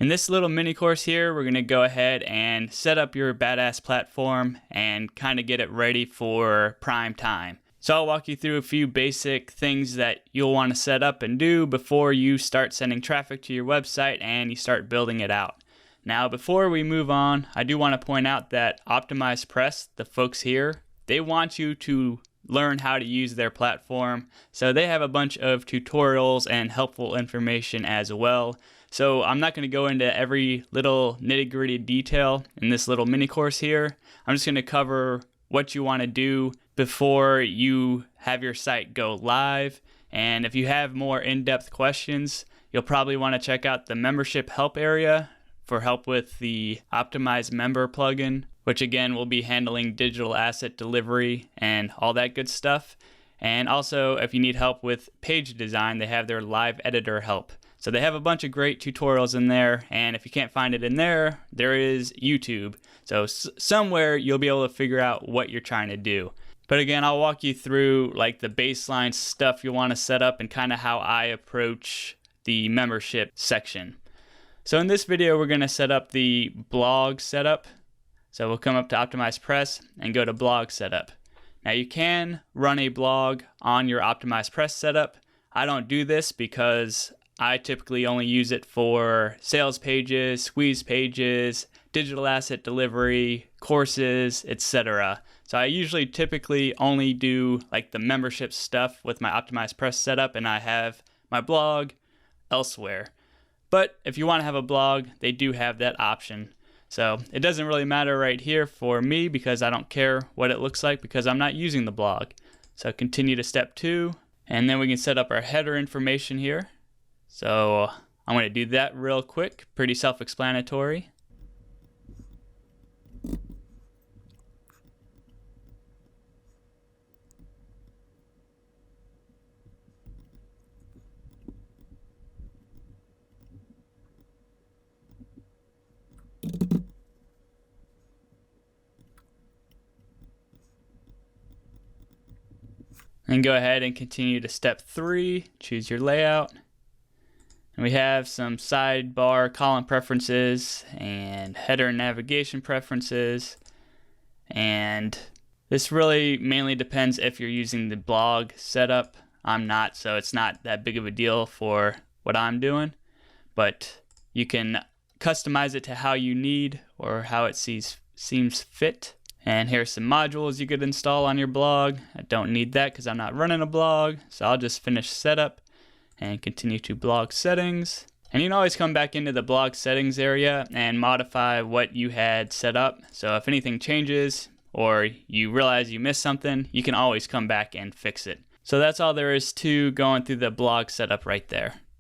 In this little mini course here, we're going to go ahead and set up your badass platform and kind of get it ready for prime time. So I'll walk you through a few basic things that you'll want to set up and do before you start sending traffic to your website and you start building it out. Now, before we move on, I do want to point out that OptimizePress, the folks here, they want you to learn how to use their platform. So they have a bunch of tutorials and helpful information as well. So I'm not going to go into every little nitty-gritty detail in this little mini course here. I'm just going to cover what you want to do before you have your site go live. And if you have more in-depth questions, you'll probably want to check out the membership help area for help with the Optimize Member plugin, which again will be handling digital asset delivery and all that good stuff. And also, if you need help with page design, they have their live editor help. So they have a bunch of great tutorials in there, and if you can't find it in there, there is YouTube. So somewhere you'll be able to figure out what you're trying to do. But again, I'll walk you through like the baseline stuff you want to set up and kind of how I approach the membership section. So in this video, we're going to set up the blog setup. So we'll come up to OptimizePress and go to blog setup. Now you can run a blog on your OptimizePress setup. I don't do this because I typically only use it for sales pages, squeeze pages, digital asset delivery, courses, etc. So I usually typically only do like the membership stuff with my OptimizePress setup, and I have my blog elsewhere. But if you want to have a blog, they do have that option. So it doesn't really matter right here for me because I don't care what it looks like because I'm not using the blog. So continue to step 2, and then we can set up our header information here. So I'm going to do that real quick, pretty self-explanatory. And go ahead and continue to step 3, choose your layout. And we have some sidebar column preferences and header and navigation preferences. And this really mainly depends if you're using the blog setup. I'm not, so it's not that big of a deal for what I'm doing. But you can customize it to how you need or how it seems fit. And here's some modules you could install on your blog. I don't need that because I'm not running a blog. So I'll just finish setup and continue to blog settings. And you can always come back into the blog settings area and modify what you had set up. So if anything changes or you realize you missed something, you can always come back and fix it. So that's all there is to going through the blog setup right there.